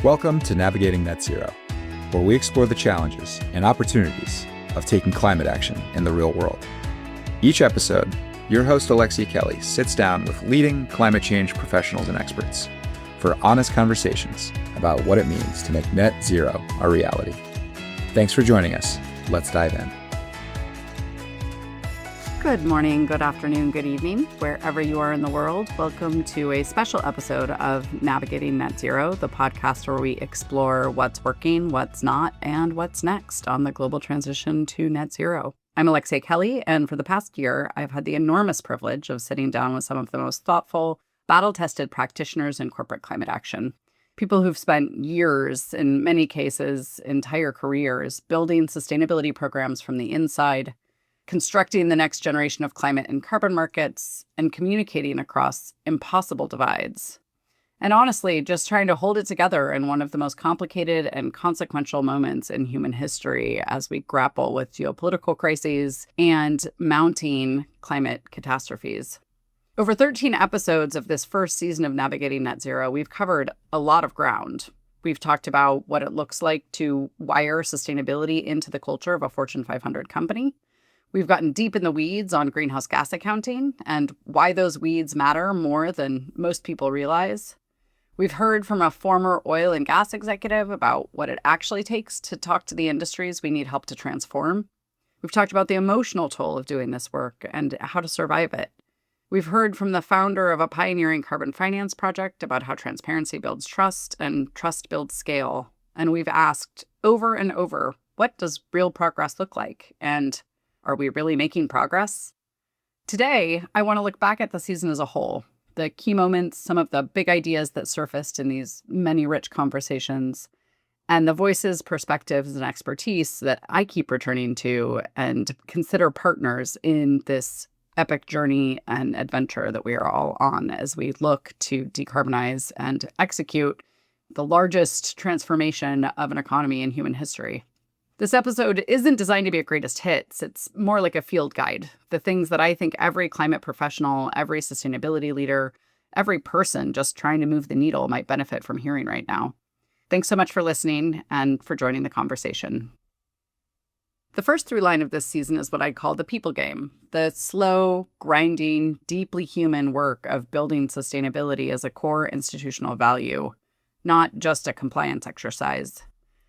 Welcome to Navigating Net Zero, where we explore the challenges and opportunities of taking climate action in the real world. Each episode, your host Alexia Kelly sits down with leading climate change professionals and experts for honest conversations about what it means to make net zero a reality. Thanks for joining us. Let's dive in. Good morning, good afternoon, good evening, wherever you are in the world. Welcome to a special episode of Navigating Net Zero, the podcast where we explore what's working, what's not, and what's next on the global transition to net zero. I'm Alexia Kelly, and for the past year, I've had the enormous privilege of sitting down with some of the most thoughtful, battle-tested practitioners in corporate climate action. People who've spent years, in many cases, entire careers, building sustainability programs from the inside, constructing the next generation of climate and carbon markets, and communicating across impossible divides. And honestly, just trying to hold it together in one of the most complicated and consequential moments in human history as we grapple with geopolitical crises and mounting climate catastrophes. Over 13 episodes of this first season of Navigating Net Zero, we've covered a lot of ground. We've talked about what it looks like to wire sustainability into the culture of a Fortune 500 company. We've gotten deep in the weeds on greenhouse gas accounting and why those weeds matter more than most people realize. We've heard from a former oil and gas executive about what it actually takes to talk to the industries we need help to transform. We've talked about the emotional toll of doing this work and how to survive it. We've heard from the founder of a pioneering carbon finance project about how transparency builds trust and trust builds scale. And we've asked over and over, what does real progress look like? And are we really making progress? Today, I want to look back at the season as a whole, the key moments, some of the big ideas that surfaced in these many rich conversations, and the voices, perspectives, and expertise that I keep returning to and consider partners in this epic journey and adventure that we are all on as we look to decarbonize and execute the largest transformation of an economy in human history. This episode isn't designed to be a greatest hits. It's more like a field guide. The things that I think every climate professional, every sustainability leader, every person just trying to move the needle might benefit from hearing right now. Thanks so much for listening and for joining the conversation. The first through line of this season is what I'd call the people game, the slow, grinding, deeply human work of building sustainability as a core institutional value, not just a compliance exercise.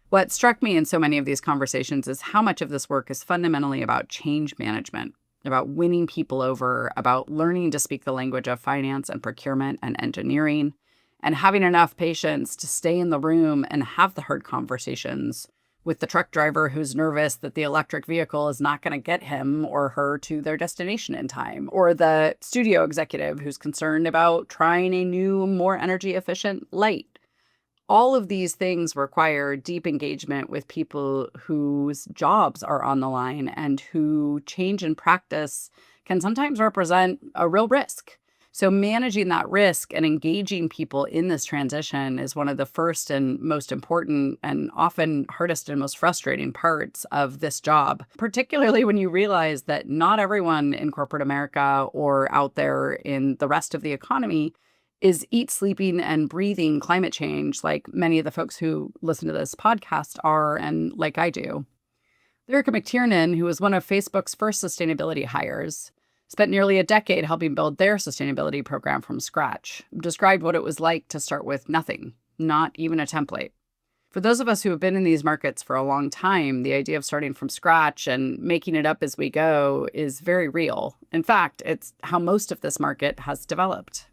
What struck me in so many of these conversations is how much of this work is fundamentally about change management, about winning people over, about learning to speak the language of finance and procurement and engineering, and having enough patience to stay in the room and have the hard conversations with the truck driver who's nervous that the electric vehicle is not going to get him or her to their destination in time, or the studio executive who's concerned about trying a new, more energy efficient light. All of these things require deep engagement with people whose jobs are on the line and who change in practice can sometimes represent a real risk. So managing that risk and engaging people in this transition is one of the first and most important and often hardest and most frustrating parts of this job, particularly when you realize that not everyone in corporate America or out there in the rest of the economy is eat, sleeping, and breathing climate change like many of the folks who listen to this podcast are and like I do. Erica McTiernan, who was one of Facebook's first sustainability hires, spent nearly a decade helping build their sustainability program from scratch, described what it was like to start with nothing, not even a template. For those of us who have been in these markets for a long time, the idea of starting from scratch and making it up as we go is very real. In fact, it's how most of this market has developed.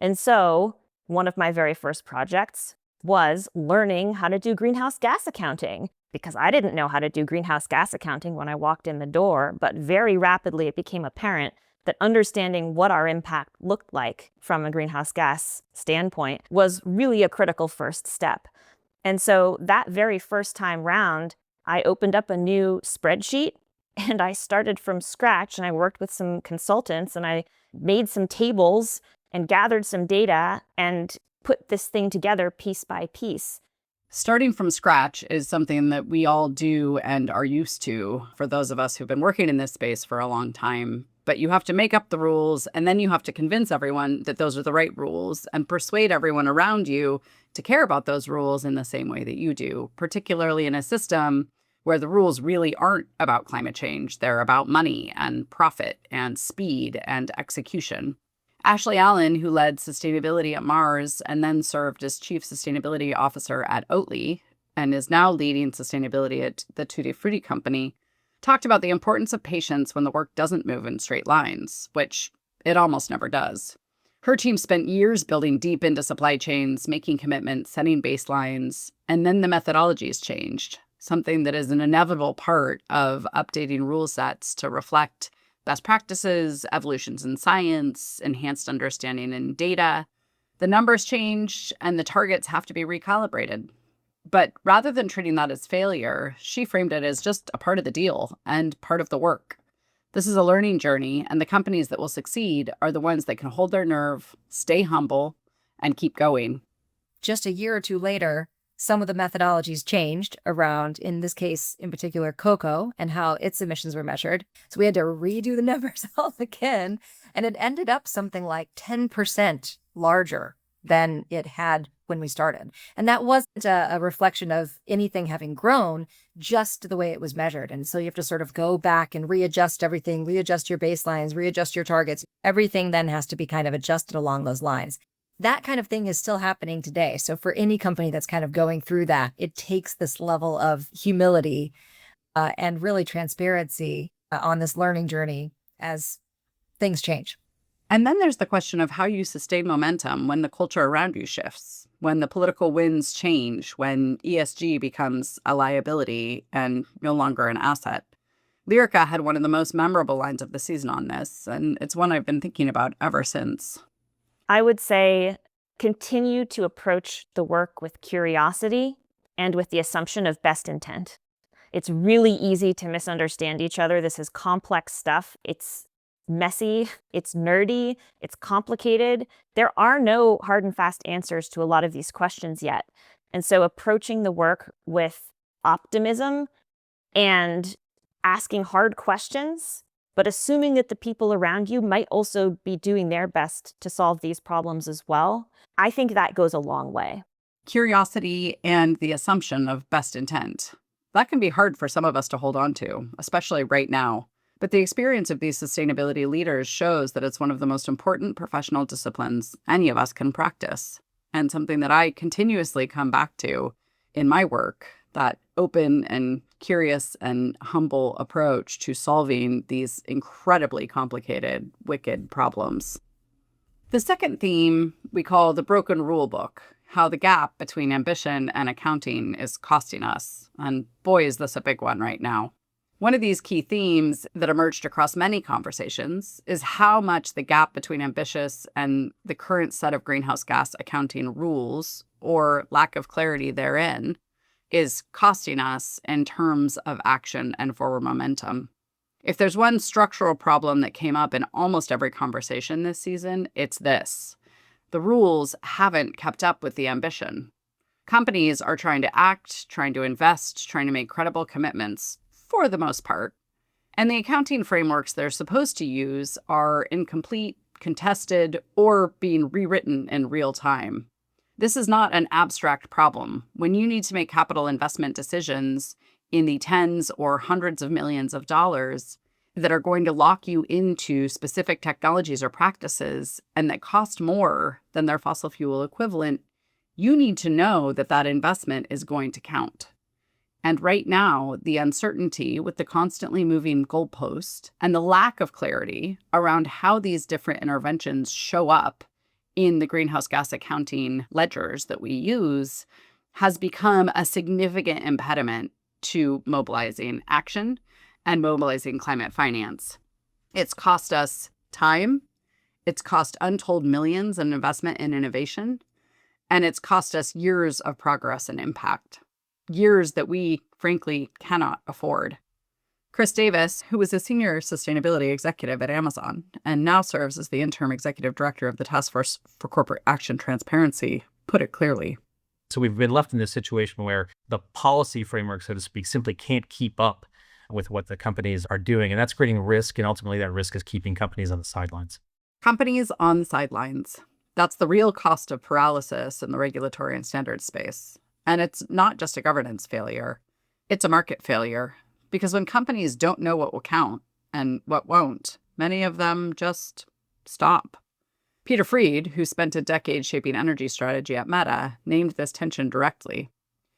And so one of my very first projects was learning how to do greenhouse gas accounting, because I didn't know how to do greenhouse gas accounting when I walked in the door, but very rapidly it became apparent that understanding what our impact looked like from a greenhouse gas standpoint was really a critical first step. And so that very first time round, I opened up a new spreadsheet and I started from scratch, and I worked with some consultants and I made some tables and gathered some data and put this thing together piece by piece. Starting from scratch is something that we all do and are used to for those of us who've been working in this space for a long time. But you have to make up the rules, and then you have to convince everyone that those are the right rules and persuade everyone around you to care about those rules in the same way that you do, particularly in a system where the rules really aren't about climate change. They're about money and profit and speed and execution. Ashley Allen, who led sustainability at Mars and then served as chief sustainability officer at Oatly and is now leading sustainability at the Tutti Frutti company, talked about the importance of patience when the work doesn't move in straight lines, which it almost never does. Her team spent years building deep into supply chains, making commitments, setting baselines, and then the methodologies changed, something that is an inevitable part of updating rule sets to reflect best practices, evolutions in science, enhanced understanding in data. The numbers change and the targets have to be recalibrated. But rather than treating that as failure, she framed it as just a part of the deal and part of the work. This is a learning journey, and the companies that will succeed are the ones that can hold their nerve, stay humble, and keep going. Just a year or two later, some of the methodologies changed around, in this case, in particular, cocoa and how its emissions were measured. So we had to redo the numbers all again, and it ended up something like 10% larger than it had when we started. And that wasn't a reflection of anything having grown, just the way it was measured. And so you have to sort of go back and readjust everything, readjust your baselines, readjust your targets. Everything then has to be kind of adjusted along those lines. That kind of thing is still happening today. So for any company that's kind of going through that, it takes this level of humility and really transparency on this learning journey as things change. And then there's the question of how you sustain momentum when the culture around you shifts, when the political winds change, when ESG becomes a liability and no longer an asset. Lyrica had one of the most memorable lines of the season on this, and it's one I've been thinking about ever since. I would say continue to approach the work with curiosity and with the assumption of best intent. It's really easy to misunderstand each other. This is complex stuff. It's messy, it's nerdy, it's complicated. There are no hard and fast answers to a lot of these questions yet. And so approaching the work with optimism and asking hard questions, but assuming that the people around you might also be doing their best to solve these problems as well, I think that goes a long way. Curiosity and the assumption of best intent. That can be hard for some of us to hold on to, especially right now. But the experience of these sustainability leaders shows that it's one of the most important professional disciplines any of us can practice, and something that I continuously come back to in my work, that open and curious and humble approach to solving these incredibly complicated, wicked problems. The second theme we call the broken rule book, how the gap between ambition and accounting is costing us. And boy, is this a big one right now. One of these key themes that emerged across many conversations is how much the gap between ambitious and the current set of greenhouse gas accounting rules, or lack of clarity therein, is costing us in terms of action and forward momentum. If there's one structural problem that came up in almost every conversation this season, it's this. The rules haven't kept up with the ambition. Companies are trying to act, trying to invest, trying to make credible commitments, for the most part. And the accounting frameworks they're supposed to use are incomplete, contested, or being rewritten in real time. This is not an abstract problem. When you need to make capital investment decisions in the tens or hundreds of millions of dollars that are going to lock you into specific technologies or practices and that cost more than their fossil fuel equivalent, you need to know that that investment is going to count. And right now, the uncertainty with the constantly moving goalpost and the lack of clarity around how these different interventions show up in the greenhouse gas accounting ledgers that we use has become a significant impediment to mobilizing action and mobilizing climate finance. It's cost us time, it's cost untold millions in investment in innovation, and it's cost us years of progress and impact. Years that we, frankly, cannot afford. Chris Davis, who was a senior sustainability executive at Amazon and now serves as the interim executive director of the Task Force for Corporate Action Transparency, put it clearly. So we've been left in this situation where the policy framework, so to speak, simply can't keep up with what the companies are doing. And that's creating risk. And ultimately, that risk is keeping companies on the sidelines. Companies on the sidelines. That's the real cost of paralysis in the regulatory and standards space. And it's not just a governance failure, it's a market failure. Because when companies don't know what will count and what won't, many of them just stop. Peter Fried, who spent a decade shaping energy strategy at Meta, named this tension directly.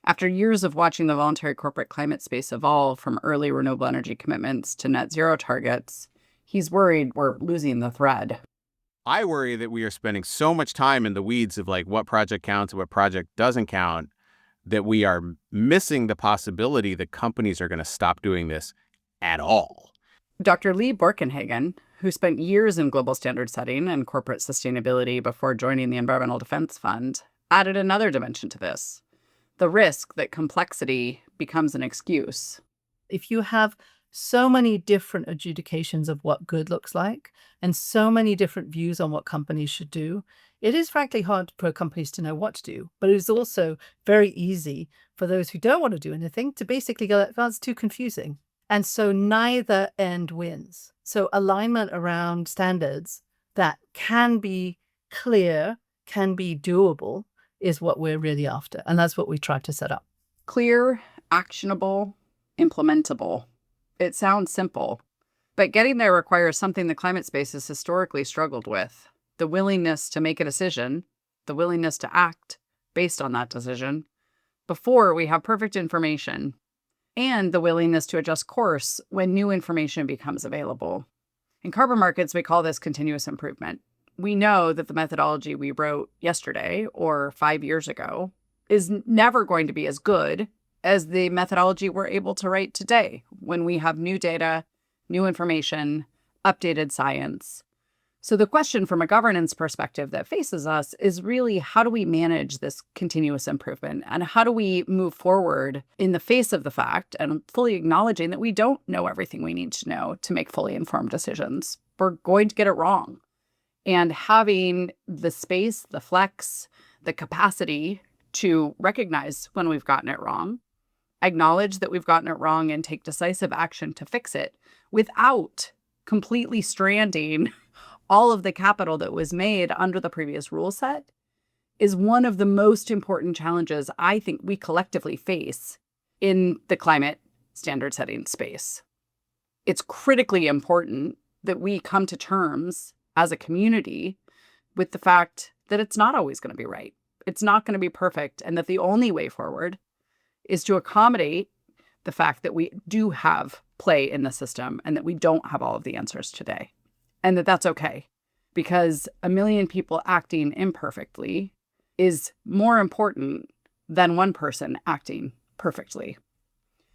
After years of watching the voluntary corporate climate space evolve from early renewable energy commitments to net zero targets, he's worried we're losing the thread. I worry that we are spending so much time in the weeds of like what project counts and what project doesn't count that we are missing the possibility that companies are going to stop doing this at all. Dr. Lee Borkenhagen, who spent years in global standard setting and corporate sustainability before joining the Environmental Defense Fund, added another dimension to this: the risk that complexity becomes an excuse. If you have so many different adjudications of what good looks like and so many different views on what companies should do, it is frankly hard for companies to know what to do. But it is also very easy for those who don't want to do anything to basically go, that's too confusing. And so neither end wins. So alignment around standards that can be clear, can be doable, is what we're really after. And that's what we try to set up. Clear, actionable, implementable. It sounds simple, but getting there requires something the climate space has historically struggled with: the willingness to make a decision, the willingness to act based on that decision before we have perfect information, and the willingness to adjust course when new information becomes available. In carbon markets, we call this continuous improvement. We know that the methodology we wrote yesterday or 5 years ago is never going to be as good as the methodology we're able to write today when we have new data, new information, updated science. So the question from a governance perspective that faces us is really, how do we manage this continuous improvement? And how do we move forward in the face of the fact and fully acknowledging that we don't know everything we need to know to make fully informed decisions? We're going to get it wrong. And having the space, the flex, the capacity to recognize when we've gotten it wrong, acknowledge that we've gotten it wrong, and take decisive action to fix it without completely stranding all of the capital that was made under the previous rule set is one of the most important challenges I think we collectively face in the climate standard setting space. It's critically important that we come to terms as a community with the fact that it's not always going to be right. It's not going to be perfect, and that the only way forward is to accommodate the fact that we do have play in the system and that we don't have all of the answers today. And that that's okay, because a million people acting imperfectly is more important than one person acting perfectly.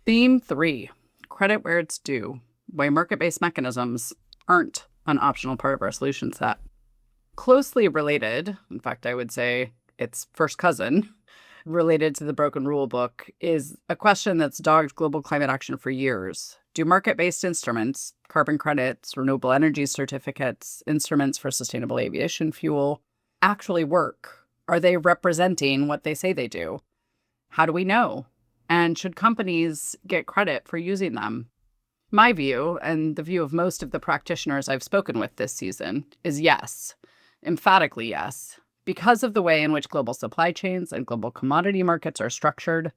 Theme 3, credit where it's due, why market-based mechanisms aren't an optional part of our solution set. Closely related, in fact, I would say its first cousin, related to the broken rule book, is a question that's dogged global climate action for years. Do market-based instruments, carbon credits, renewable energy certificates, instruments for sustainable aviation fuel, actually work? Are they representing what they say they do? How do we know? And should companies get credit for using them? My view, and the view of most of the practitioners I've spoken with this season, is yes, emphatically yes. Because of the way in which global supply chains and global commodity markets are structured,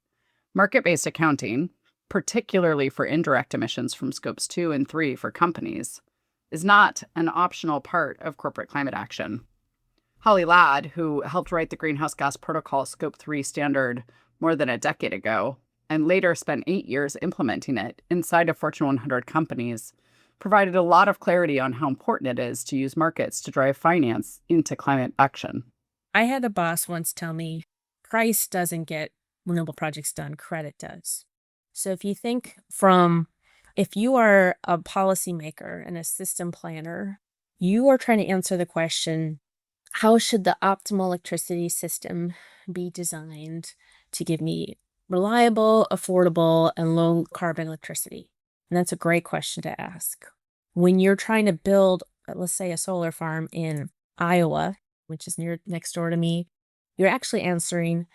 market-based accounting, particularly for indirect emissions from scopes 2 and 3 for companies, is not an optional part of corporate climate action. Holly Ladd, who helped write the Greenhouse Gas Protocol Scope 3 standard more than a decade ago, and later spent 8 years implementing it inside of Fortune 100 companies, provided a lot of clarity on how important it is to use markets to drive finance into climate action. I had a boss once tell me, price doesn't get renewable projects done, credit does. So if you think if you are a policymaker and a system planner, you are trying to answer the question, how should the optimal electricity system be designed to give me reliable, affordable, and low carbon electricity? And that's a great question to ask. When you're trying to build, let's say, a solar farm in Iowa, which is next door to me, you're actually answering,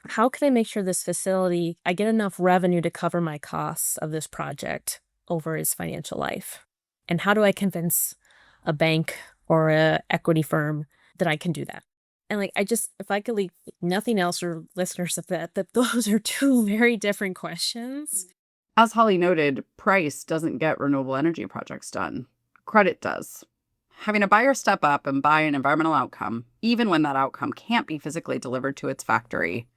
how can I make sure this facility, I get enough revenue to cover my costs of this project, over his financial life. And how do I convince a bank or a equity firm that I can do that? And like, if I could leave nothing else or listeners of that those are two very different questions. As Holly noted, price doesn't get renewable energy projects done. Credit does. Having a buyer step up and buy an environmental outcome, even when that outcome can't be physically delivered to its factory,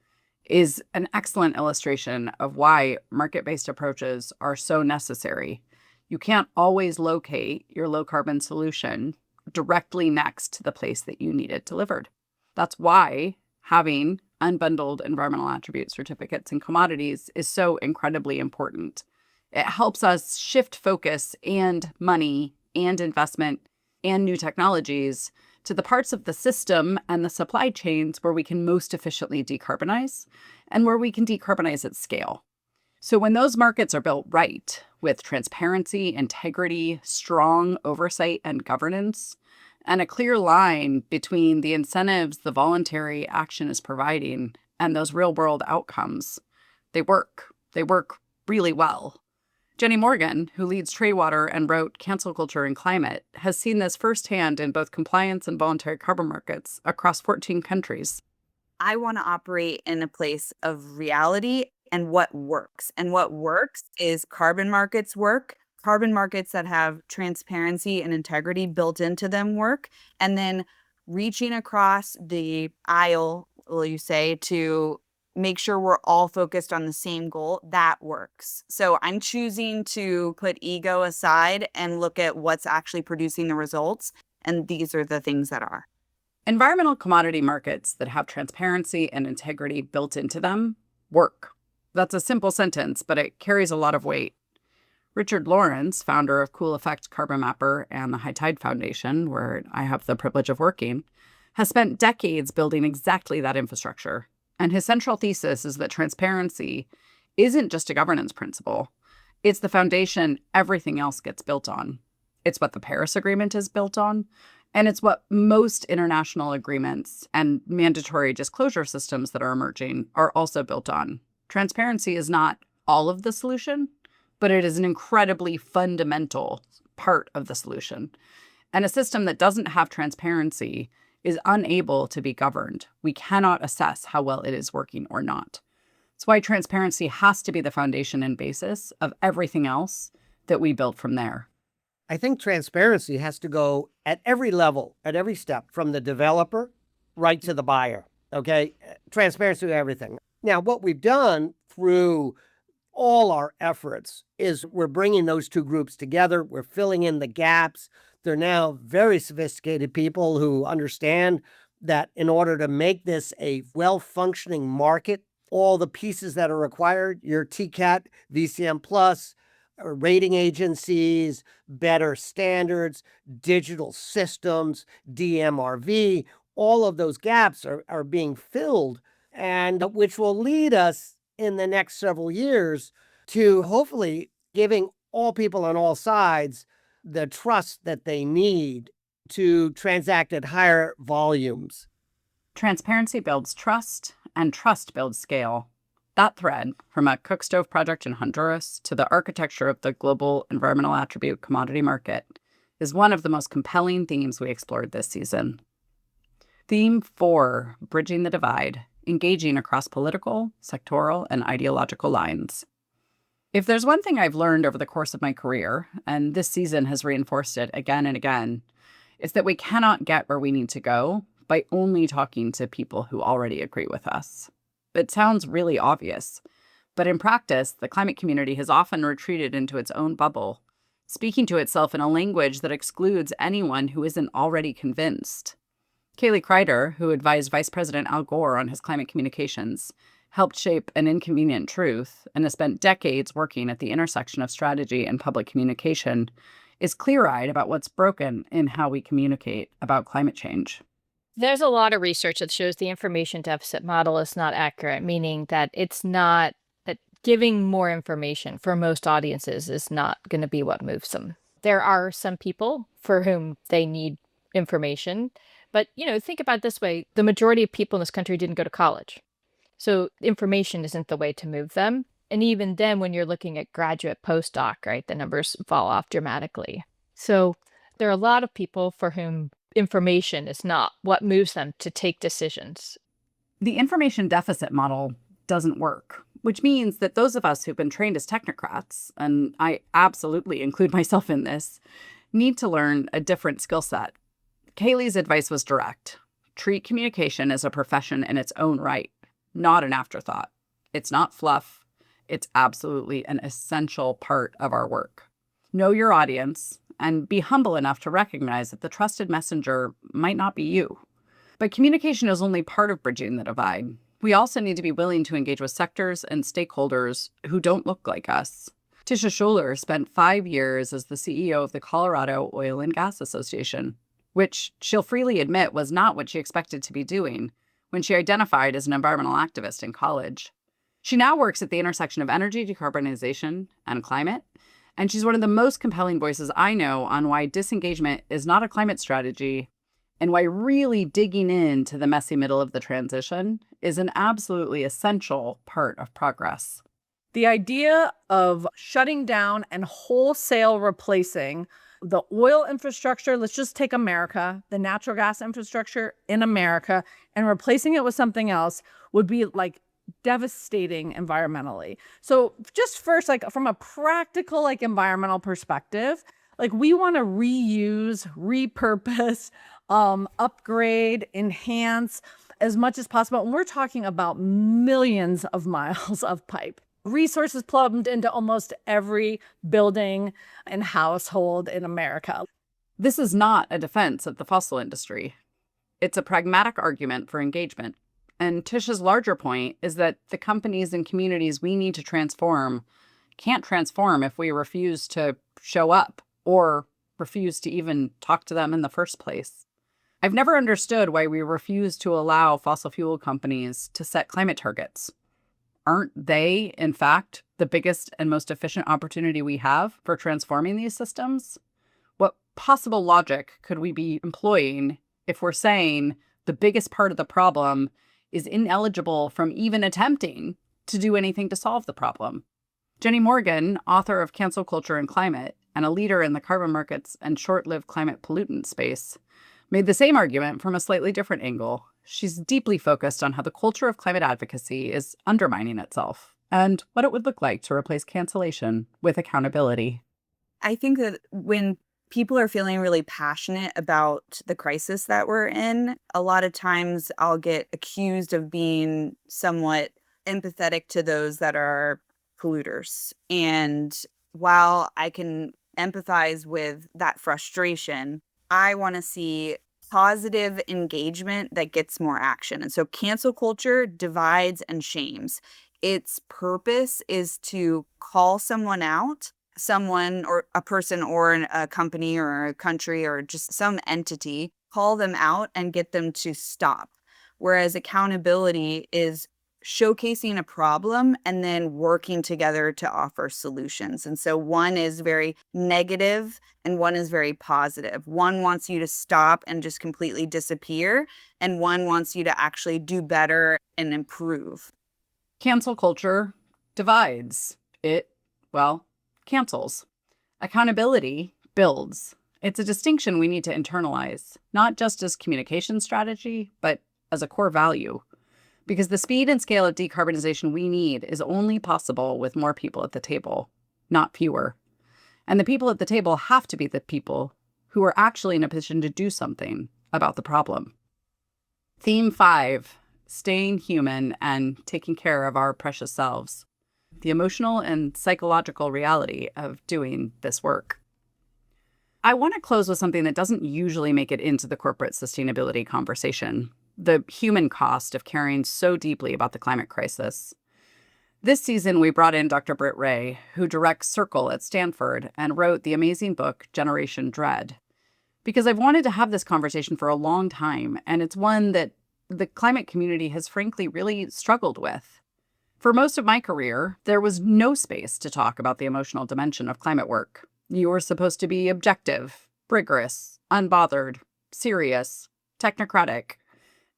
is an excellent illustration of why market-based approaches are so necessary. You can't always locate your low-carbon solution directly next to the place that you need it delivered. That's why having unbundled environmental attribute certificates and commodities is so incredibly important. It helps us shift focus and money and investment and new technologies to the parts of the system and the supply chains where we can most efficiently decarbonize and where we can decarbonize at scale. So when those markets are built right, with transparency, integrity, strong oversight and governance, and a clear line between the incentives the voluntary action is providing and those real-world outcomes, they work. They work really well. Jenny Morgan, who leads Trewater and wrote Cancel Culture and Climate, has seen this firsthand in both compliance and voluntary carbon markets across 14 countries. I want to operate in a place of reality and what works. And what works is carbon markets work. Carbon markets that have transparency and integrity built into them work. And then reaching across the aisle, will you say, to make sure we're all focused on the same goal, that works. So I'm choosing to put ego aside and look at what's actually producing the results. And these are the things that are. Environmental commodity markets that have transparency and integrity built into them work. That's a simple sentence, but it carries a lot of weight. Richard Lawrence, founder of Cool Effect Carbon Mapper and the High Tide Foundation, where I have the privilege of working, has spent decades building exactly that infrastructure. And his central thesis is that transparency isn't just a governance principle. It's the foundation everything else gets built on. It's what the Paris Agreement is built on, and it's what most international agreements and mandatory disclosure systems that are emerging are also built on. Transparency is not all of the solution, but it is an incredibly fundamental part of the solution. And a system that doesn't have transparency is unable to be governed. We cannot assess how well it is working or not. That's why transparency has to be the foundation and basis of everything else that we build from there. I think transparency has to go at every level, at every step, from the developer right to the buyer, okay? Transparency to everything. Now, what we've done through all our efforts is we're bringing those two groups together. We're filling in the gaps. They're now very sophisticated people who understand that in order to make this a well-functioning market, all the pieces that are required, your TCAT, VCM Plus, rating agencies, better standards, digital systems, DMRV, all of those gaps are being filled, and which will lead us in the next several years to hopefully giving all people on all sides the trust that they need to transact at higher volumes. Transparency builds trust, and trust builds scale. That thread, from a cook stove project in Honduras to the architecture of the global environmental attribute commodity market, is one of the most compelling themes we explored this season. Theme 4, Bridging the Divide, engaging across political, sectoral, and ideological lines. If there's one thing I've learned over the course of my career, and this season has reinforced it again and again, it's that we cannot get where we need to go by only talking to people who already agree with us. It sounds really obvious, but in practice, the climate community has often retreated into its own bubble, speaking to itself in a language that excludes anyone who isn't already convinced. Kaylee Kreider, who advised Vice President Al Gore on his climate communications, helped shape An Inconvenient Truth, and has spent decades working at the intersection of strategy and public communication, is clear-eyed about what's broken in how we communicate about climate change. There's a lot of research that shows the information deficit model is not accurate, meaning that it's not that giving more information for most audiences is not going to be what moves them. There are some people for whom they need information, but think about it this way. The majority of people in this country didn't go to college. So information isn't the way to move them. And even then, when you're looking at graduate postdoc, right, the numbers fall off dramatically. So there are a lot of people for whom information is not what moves them to take decisions. The information deficit model doesn't work, which means that those of us who've been trained as technocrats, and I absolutely include myself in this, need to learn a different skill set. Kaylee's advice was direct. Treat communication as a profession in its own right, not an afterthought. It's not fluff. It's absolutely an essential part of our work. Know your audience and be humble enough to recognize that the trusted messenger might not be you. But communication is only part of bridging the divide. We also need to be willing to engage with sectors and stakeholders who don't look like us. Tisha Schuler spent 5 years as the CEO of the Colorado Oil and Gas Association, which she'll freely admit was not what she expected to be doing when she identified as an environmental activist in college. She now works at the intersection of energy decarbonization and climate, and she's one of the most compelling voices I know on why disengagement is not a climate strategy and why really digging into the messy middle of the transition is an absolutely essential part of progress. The idea of shutting down and wholesale replacing the oil infrastructure, let's just take America, the natural gas infrastructure in America, and replacing it with something else would be like devastating environmentally. So just first, like from a practical, like environmental perspective, like we want to reuse, repurpose, upgrade, enhance as much as possible. And we're talking about millions of miles of pipe. Resources plumbed into almost every building and household in America. This is not a defense of the fossil industry. It's a pragmatic argument for engagement. And Tisha's larger point is that the companies and communities we need to transform can't transform if we refuse to show up or refuse to even talk to them in the first place. I've never understood why we refuse to allow fossil fuel companies to set climate targets. Aren't they, in fact, the biggest and most efficient opportunity we have for transforming these systems? What possible logic could we be employing if we're saying the biggest part of the problem is ineligible from even attempting to do anything to solve the problem? Jenny Morgan, author of Cancel Culture and Climate and a leader in the carbon markets and short-lived climate pollutant space, made the same argument from a slightly different angle. She's deeply focused on how the culture of climate advocacy is undermining itself and what it would look like to replace cancellation with accountability. I think that when people are feeling really passionate about the crisis that we're in, a lot of times I'll get accused of being somewhat empathetic to those that are polluters. And while I can empathize with that frustration, I want to see positive engagement that gets more action. And so cancel culture divides and shames. Its purpose is to call someone out, someone or a person or a company or a country or just some entity, call them out and get them to stop. Whereas accountability is showcasing a problem and then working together to offer solutions. And so one is very negative and one is very positive. One wants you to stop and just completely disappear, and one wants you to actually do better and improve. Cancel culture divides. It, well, cancels. Accountability builds. It's a distinction we need to internalize, not just as communication strategy, but as a core value. Because the speed and scale of decarbonization we need is only possible with more people at the table, not fewer. And the people at the table have to be the people who are actually in a position to do something about the problem. Theme 5, staying human and taking care of our precious selves. The emotional and psychological reality of doing this work. I want to close with something that doesn't usually make it into the corporate sustainability conversation. The human cost of caring so deeply about the climate crisis. This season, we brought in Dr. Britt Ray, who directs Circle at Stanford and wrote the amazing book, Generation Dread. Because I've wanted to have this conversation for a long time, and it's one that the climate community has frankly really struggled with. For most of my career, there was no space to talk about the emotional dimension of climate work. You were supposed to be objective, rigorous, unbothered, serious, technocratic.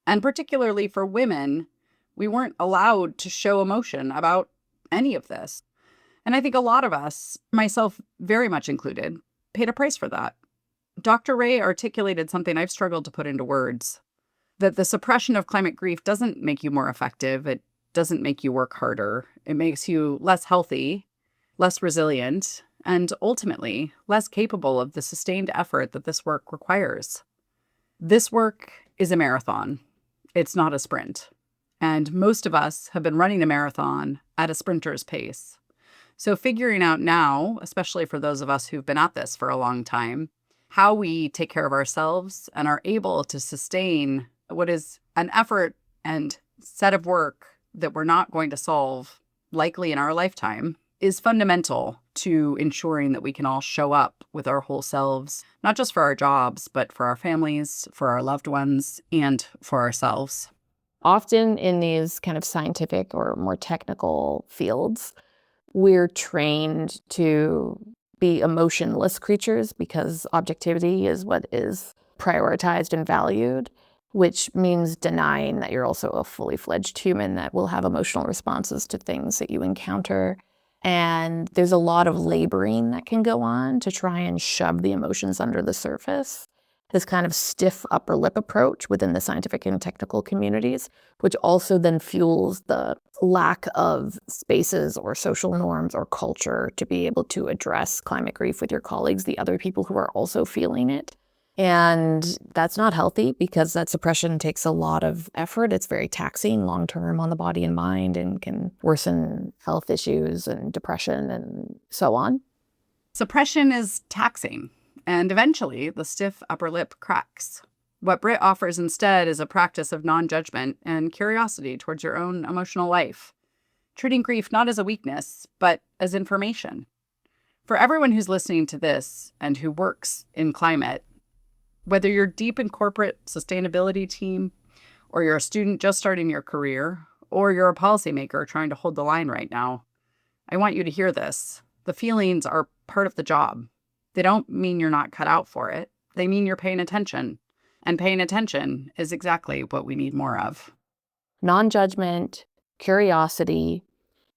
And particularly for women, we weren't allowed to show emotion about any of this. And I think a lot of us, myself very much included, paid a price for that. Dr. Ray articulated something I've struggled to put into words, that the suppression of climate grief doesn't make you more effective. It doesn't make you work harder. It makes you less healthy, less resilient, and ultimately less capable of the sustained effort that this work requires. This work is a marathon. It's not a sprint. And most of us have been running a marathon at a sprinter's pace. So figuring out now, especially for those of us who've been at this for a long time, how we take care of ourselves and are able to sustain what is an effort and set of work that we're not going to solve likely in our lifetime is fundamental to ensuring that we can all show up with our whole selves, not just for our jobs, but for our families, for our loved ones, and for ourselves. Often in these kind of scientific or more technical fields, we're trained to be emotionless creatures because objectivity is what is prioritized and valued, which means denying that you're also a fully fledged human that will have emotional responses to things that you encounter. And there's a lot of laboring that can go on to try and shove the emotions under the surface. This kind of stiff upper lip approach within the scientific and technical communities, which also then fuels the lack of spaces or social norms or culture to be able to address climate grief with your colleagues, the other people who are also feeling it. And that's not healthy because that suppression takes a lot of effort. It's very taxing long-term on the body and mind and can worsen health issues and depression and so on. Suppression is taxing. And eventually, the stiff upper lip cracks. What Britt offers instead is a practice of non-judgment and curiosity towards your own emotional life, treating grief not as a weakness, but as information. For everyone who's listening to this and who works in climate, whether you're deep in corporate sustainability team, or you're a student just starting your career, or you're a policymaker trying to hold the line right now, I want you to hear this. The feelings are part of the job. They don't mean you're not cut out for it. They mean you're paying attention. And paying attention is exactly what we need more of. Non-judgment, curiosity,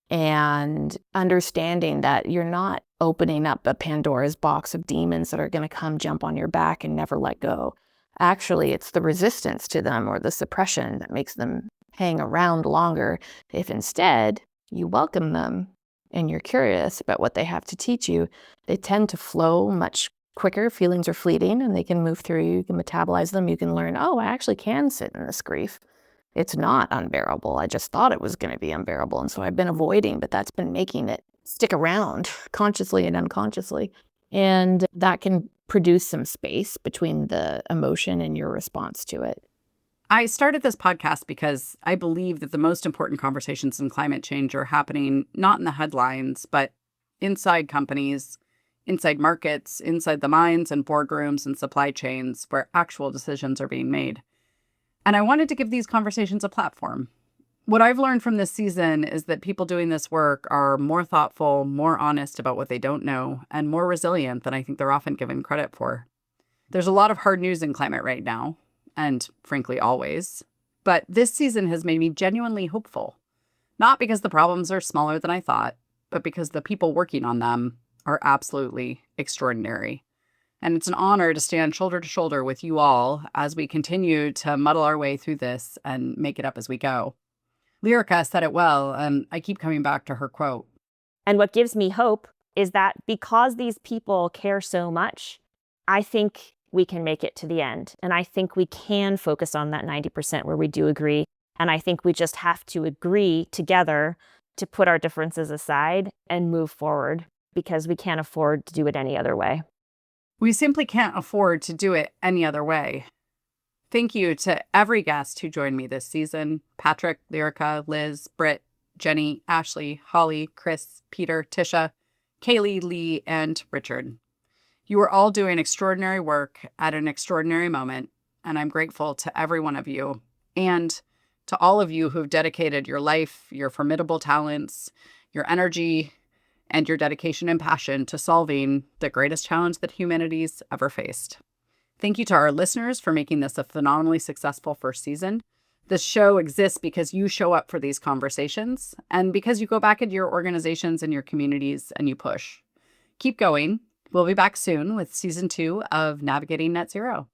and understanding that you're not opening up a Pandora's box of demons that are going to come jump on your back and never let go. Actually, it's the resistance to them or the suppression that makes them hang around longer. If instead you welcome them and you're curious about what they have to teach you, they tend to flow much quicker. Feelings are fleeting and they can move through you. You can metabolize them. You can learn, oh, I actually can sit in this grief. It's not unbearable. I just thought it was going to be unbearable. And so I've been avoiding, but that's been making it stick around consciously and unconsciously. And that can produce some space between the emotion and your response to it. I started this podcast because I believe that the most important conversations in climate change are happening not in the headlines, but inside companies, inside markets, inside the minds and boardrooms and supply chains where actual decisions are being made. And I wanted to give these conversations a platform. What I've learned from this season is that people doing this work are more thoughtful, more honest about what they don't know, and more resilient than I think they're often given credit for. There's a lot of hard news in climate right now, and frankly, always. But this season has made me genuinely hopeful. Not because the problems are smaller than I thought, but because the people working on them are absolutely extraordinary. And it's an honor to stand shoulder to shoulder with you all as we continue to muddle our way through this and make it up as we go. Lyrica said it well, and I keep coming back to her quote. And what gives me hope is that because these people care so much, I think we can make it to the end. And I think we can focus on that 90% where we do agree. And I think we just have to agree together to put our differences aside and move forward because we can't afford to do it any other way. We simply can't afford to do it any other way. Thank you to every guest who joined me this season. Patrick, Lyrica, Liz, Britt, Jenny, Ashley, Holly, Chris, Peter, Tisha, Kaylee, Lee, and Richard. You are all doing extraordinary work at an extraordinary moment, and I'm grateful to every one of you and to all of you who've dedicated your life, your formidable talents, your energy, and your dedication and passion to solving the greatest challenge that humanity's ever faced. Thank you to our listeners for making this a phenomenally successful first season. This show exists because you show up for these conversations and because you go back into your organizations and your communities and you push. Keep going. We'll be back soon with season 2 of Navigating Net Zero.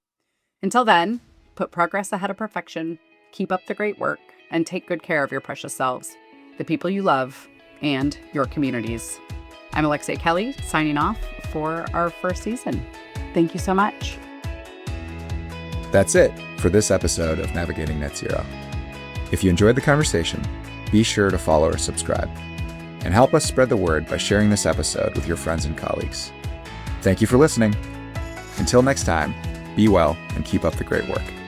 Until then, put progress ahead of perfection, keep up the great work, and take good care of your precious selves, the people you love, and your communities. I'm Alexia Kelly, signing off for our first season. Thank you so much. That's it for this episode of Navigating Net Zero. If you enjoyed the conversation, be sure to follow or subscribe, and help us spread the word by sharing this episode with your friends and colleagues. Thank you for listening. Until next time, be well and keep up the great work.